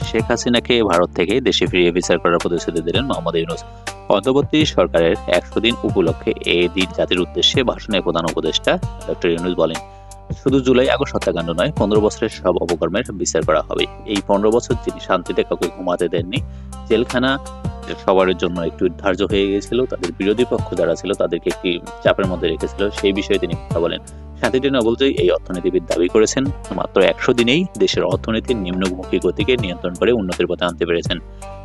শেখ হাসিনাকে ভারত থেকে দেশে ফিরিয়ে বিচার করার প্রতিশ্রুতি দিলেন মোহাম্মদ ইউনূস। অন্তর্বর্তী সরকারের ১০০ দিন উপলক্ষে এই দিন জাতির উদ্দেশ্যে ভাষণে প্রধান উপদেষ্টা ডক্টর ইউনূস বলেন, শুধু জুলাই আগস্ট হত্যাকাণ্ড নয়, ১৫ বছরের সব অপকর্মের বিচার করা হবে। এই ১৫ বছর যিনি শান্তিতে কাউকে ঘুমাতে দেননি, জেলখানা সবার জন্য একটু ধার্য হয়ে গিয়েছিল, তাদের বিরোধী পক্ষ যারা ছিল তাদেরকে একটি চাপের মধ্যে রেখেছিল, সেই বিষয়ে তিনি কথা বলেন। শান্তিতে নবলজয়ী এই অর্থনীতিবিদ দাবি করেছেন, মাত্র ১০০ দিনেই দেশের অর্থনীতির নিম্নমুখী গতিকে নিয়ন্ত্রণ করে উন্নতির পথে আনতে পেরেছেন।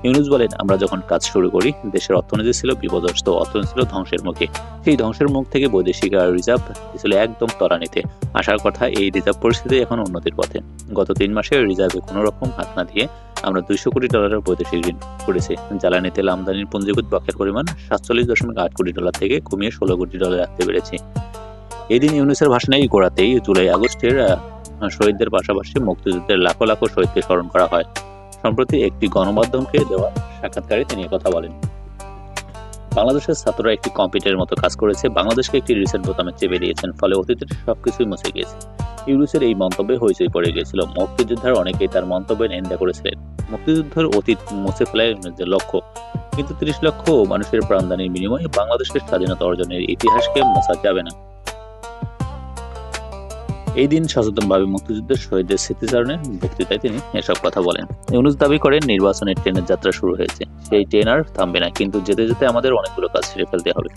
ইউনূস বলেন, আমরা যখন কাজ শুরু করি দেশের অর্থনীতি ছিল বিপর্যস্ত, অর্থনীতি ছিল ধ্বংসের মুখে। সেই ধ্বংসের মুখ থেকে বৈদেশিক রিজার্ভ ছিল একদম ত্বরান্বিতে। আসার কথা এই রিজার্ভ পরিস্থিতি এখন উন্নতির পথে। গত ৩ মাসে রিজার্ভে কোনো রকম হাত না দিয়ে আমরা $২০০ কোটি বৈদেশিক ঋণ করেছি। জ্বালানি তেল আমদানির পুঞ্জীভূত বকেয়ার পরিমাণ $৪৭.৮ কোটি থেকে কমিয়ে $১৬ কোটি রাখতে পেরেছি। এদিন ইউনূসের ভাষণে গোড়াতেই জুলাই আগস্টের শহীদদের পাশাপাশি মুক্তিযুদ্ধের লাখো লাখো শহীদকে স্মরণ করা হয়। সম্প্রতি একটি গণমাধ্যমকে দেওয়া সাক্ষাৎকারে তিনি কথা বলেন, বাংলাদেশের ছাত্ররা একটি কম্পিউটারের মতো কাজ করেছে, বাংলাদেশকে একটি রিসেট বোতামে চেপে দিয়েছেন, ফলে অতীতের সবকিছুই মুছে গিয়েছে। ইউনূসের এই মন্তব্যে হইচই পড়ে গিয়েছিল। মুক্তিযোদ্ধার অনেকেই তার মন্তব্যের নিন্দা করেছিলেন। মুক্তিযুদ্ধের অতীত মুছে ফেলার ইউনূসের লক্ষ্য, কিন্তু ৩০ লক্ষ মানুষের প্রাণদানের বিনিময়ে বাংলাদেশের স্বাধীনতা অর্জনের ইতিহাসকে মোছা যাবে না। এই দিন সচেতনভাবে মুক্তিযুদ্ধের শহীদদের স্মৃতিচারণের বক্তৃতায় তিনি এসব কথা বলেন। ইউনূস দাবি করেন, নির্বাচনের ট্রেনের যাত্রা শুরু হয়েছে, সেই ট্রেন আর থামবে না, কিন্তু যেতে যেতে আমাদের অনেকগুলো কাজ সেরে ফেলতে হবে।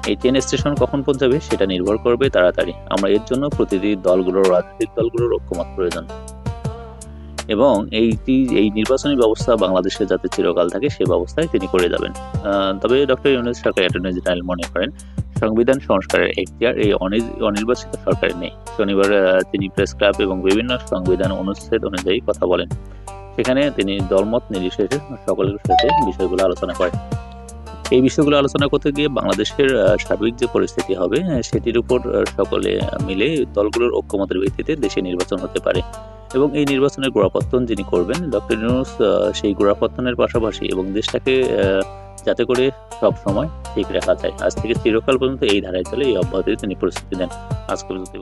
এই ট্রেন স্টেশন কখন পৌঁছাবে সেটা নির্ভর করবে তাড়াতাড়ি। আমরা এর জন্য প্রতিটি রাজনৈতিক দলগুলোর ঐক্যমত প্রয়োজন, এবং এই নির্বাচনী ব্যবস্থা বাংলাদেশে যাতে চিরকাল থাকে সে ব্যবস্থায় তিনি করে যাবেন। তবে ডক্টর ইউনূস সরকার অ্যাটর্নি জেনারেল মনে করেন, সংবিধান সংস্কারের এখতিয়ার এই অনির্বাচিত সরকারের নেই। শনিবার তিনি প্রেস ক্লাব এবং বিভিন্ন সংবিধান অনুচ্ছেদ অনুযায়ী কথা বলেন। সেখানে তিনি দলমত নির্বিশেষে সকলের সাথে বিষয়গুলো আলোচনা করেন। এই বিষয়গুলো আলোচনা করতে গিয়ে বাংলাদেশের সার্বিক যে পরিস্থিতি হবে সেটির উপর সকলে মিলে দলগুলোর ঐক্যমতের ভিত্তিতে দেশে নির্বাচন হতে পারে, এবং এই নির্বাচনের গোড়াপত্তন যিনি করবেন ডক্টর ইউনূস, সেই গোড়াপত্তনের পাশাপাশি এবং দেশটাকে যাতে করে সব সময় ঠিক রাখা যায়, আজ থেকে চিরকাল পর্যন্ত এই ধারায় চলে, এই অব্যাহতি তিনি পরিস্থিতি দেন। আজকে পর্যন্ত।